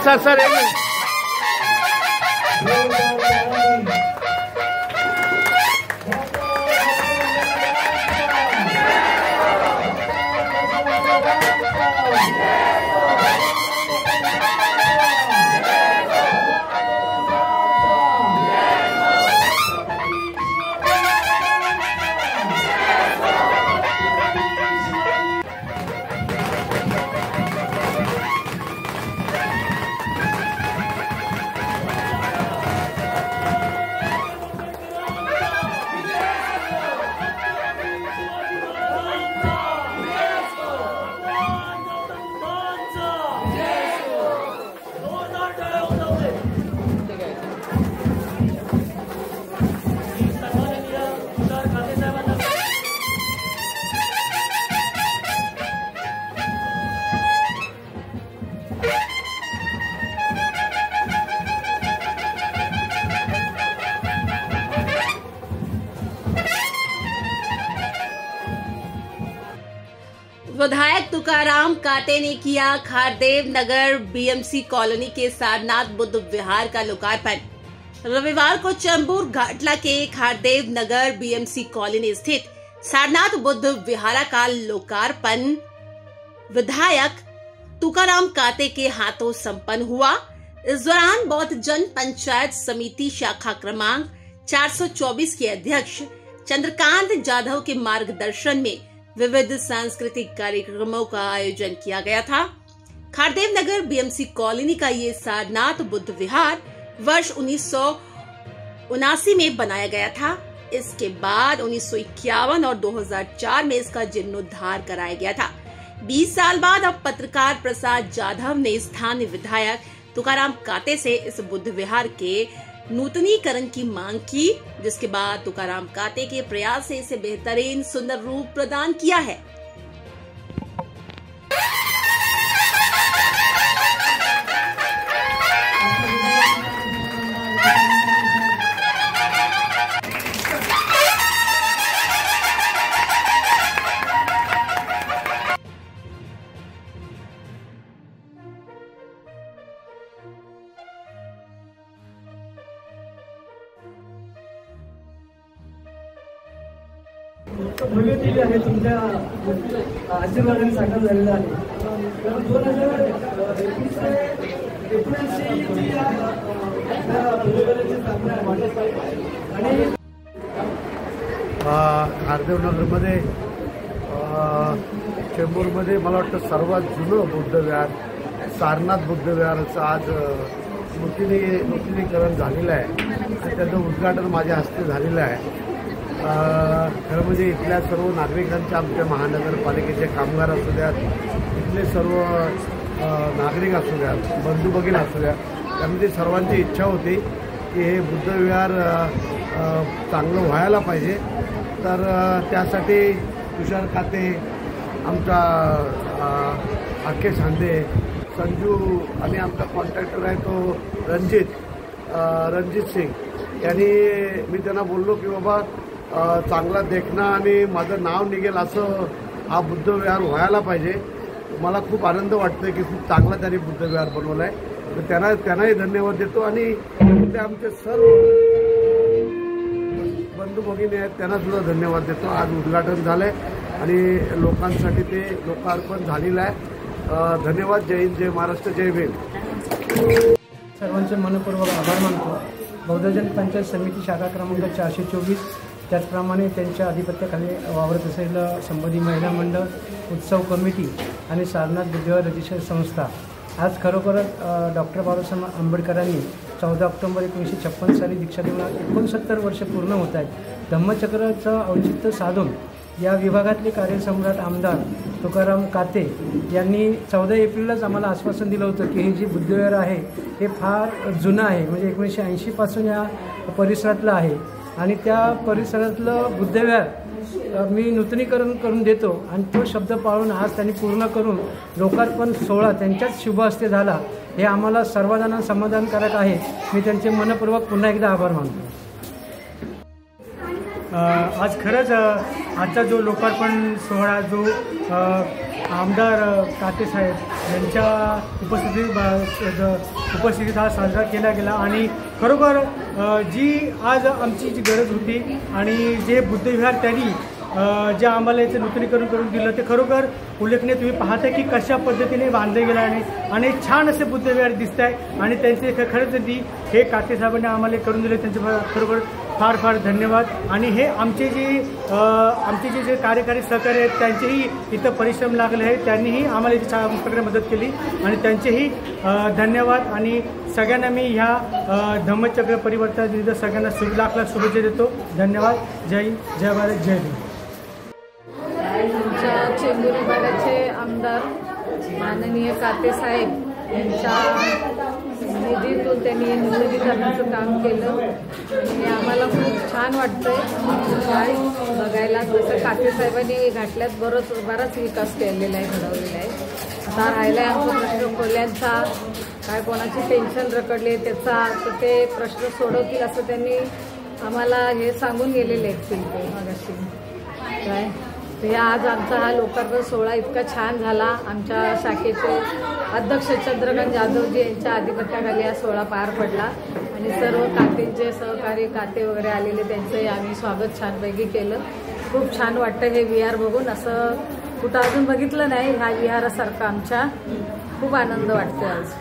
Sir विधायक तुकाराम काते ने किया खारदेव नगर बीएमसी कॉलोनी के सारनाथ बुद्ध विहार का लोकार्पण। रविवार को चंबूर घाटला के खारदेव नगर बीएमसी कॉलोनी स्थित सारनाथ बुद्ध विहार का लोकार्पण विधायक तुकाराम काते के हाथों संपन्न हुआ। इस दौरान बौद्ध जन पंचायत समिति शाखा क्रमांक 424 के अध्यक्ष चंद्रकांत जाधव के मार्गदर्शन में विविध सांस्कृतिक कार्यक्रमों का आयोजन किया गया था। खारदेव नगर बीएमसी कॉलोनी का ये सारनाथ बुद्ध विहार वर्ष 1979 में बनाया गया था। इसके बाद 1951 और 2004 में इसका जीर्णोद्धार कराया गया था। 20 साल बाद अब पत्रकार प्रसाद जाधव ने स्थानीय विधायक तुकाराम काते से इस बुद्ध विहार के नूतनीकरण की मांग की, जिसके बाद तुकाराम काते के प्रयास से इसे बेहतरीन सुंदर रूप प्रदान किया है। भव्य दिली आहे तुमच्या आशीर्वादाने साकार झालेला आहे। 2019 खारदेव नगरमध्ये चेंबूरमध्ये मला वाटतं सर्वात जुनं बुद्ध विहार सारनाथ बुद्ध विहाराचं आज नूतनीकरण झालेलं आहे आणि त्याचं उद्घाटन माझ्या हस्ते झालेलं आहे। खरं म्हणजे इथल्या सर्व नागरिकांच्या आमच्या महानगरपालिकेचे कामगार असू द्यात, इथले सर्व नागरिक असू द्यात, बंधू भगिनी असू द्यात, त्यामध्ये सर्वांची इच्छा होती की हे बुद्ध विहार चांगलं व्हायला पाहिजे। तर त्यासाठी तुषार काते, आमचा आके सांदे, संजू आणि आमचा कॉन्ट्रॅक्टर आहे तो रणजित सिंग यांनी मी त्यांना बोललो की बाबा चांगला देखणं आणि माझं नाव निघेल असं हा बुद्ध विहार व्हायला पाहिजे। मला खूप आनंद वाटतोय की खूप चांगला त्यांनी बुद्ध विहार बनवला आहे, तर त्यांनाही धन्यवाद देतो आणि ते आमचे सर्व बंधू भगिनी आहेत त्यांना सुद्धा धन्यवाद देतो। आज उद्घाटन झालंय आणि लोकांसाठी ते लोकार्पण झालेलं आहे। धन्यवाद। जय हिंद, जय महाराष्ट्र, जय भीम। सर्वांचे मनपूर्वक आभार मानतो। बौद्ध जन पंचायत समिती शाखा क्रमांक 424 त्याचप्रमाणे त्यांच्या अधिपत्याखाली वावरत असलेलं संबंधी महिला मंडळ, उत्सव कमिटी आणि सारनाथ बुद्धविहार रजिस्टर संस्था आज खरोखरच डॉक्टर बाबासाहेब आंबेडकरांनी 14 ऑक्टोबर 1956 साली दीक्षा देऊन 69 वर्ष पूर्ण होत आहेत। धम्मचक्राचं औचित्य साधून या विभागातले कार्यसम्राट आमदार तुकाराम काते यांनी 14 एप्रिललाच आम्हाला आश्वासन दिलं होतं की हे जे बुद्धविहार आहे हे फार जुनं आहे, म्हणजे 1980 पासून या परिसरातलं आहे आणि त्या परिसरातलं बुद्धविहार मी नूतनीकरण करून देतो आणि तो शब्द पाळून आज त्यांनी पूर्ण करून लोकार्पण सोहळा त्यांच्याच शुभ हस्ते झाला। हे आम्हाला सर्वांना समाधानकारक आहे। मी त्यांचे मनपूर्वक पुन्हा एकदा आभार मानतो। आज खरंच आजचा जो लोकार्पण सोहळा जो आमदार काते साहेब यांच्या उपस्थितीत हा साजरा केला गेला आणि खरोखर जी आज आमची जी गरज होती आणि जे बुद्धविहार त्यांनी जे आम्हाला याचं नूतनीकरण करून दिलं ते खरोखर उल्लेखनीय. तुम्ही पाहता की कशा पद्धतीने बांधले गेलं आणि छान असे बुद्धविहार दिसत आहे आणि त्यांचे खरंच हे काते साहेबांनी आम्हाला करून दिले त्यांचे खरोखर फार फार धन्यवाद. आणि हे आमचे जे कार्यकारी सहकारी आहेत त्यांचेही इथं परिश्रम लागले आहेत, त्यांनीही आम्हाला इथे प्रकारे मदत केली आणि त्यांचेही धन्यवाद. आणि सगळ्यांना मी ह्या धम्मचक्र परिवर्तन सगळ्यांना लाख लाख शुभेच्छा देतो. धन्यवाद. जय भारत, जय भीम. आमच्या चेंबूर विभागाचे आमदार माननीय काते साहेब यांच्या निधीतून त्यांनी नूतनीकरणाचं काम केलं आणि आम्हाला खूप छान वाटतंय बघायला. जसं काते साहेबांनी घाटल्यात बराच विकास केलेला आहे, घडवलेला आहे. आता राहिला आहे आमचा प्रश्न खोल्यांचा, काय कोणाची टेन्शन रखडले त्याचा, तर ते प्रश्न सोडवतील असं त्यांनी आम्हाला हे सांगून गेलेले आहेत ते मागाशी काय. तर आज आमचा हा लोकार्पण सोहळा इतका छान झाला. आमच्या शाखेचे अध्यक्ष चंद्रकांत जाधवजी यांच्या अधिपत्याखाली हा सोहळा पार पडला आणि सर्व कातेंचे सहकारी काते वगैरे आलेले त्यांचंही आम्ही स्वागत छानपैकी केलं. खूप छान वाटतं हे विहार बघून. असं कुठं अजून बघितलं नाही ह्या विहारासारखं. आमच्या खूप आनंद वाटतो आज.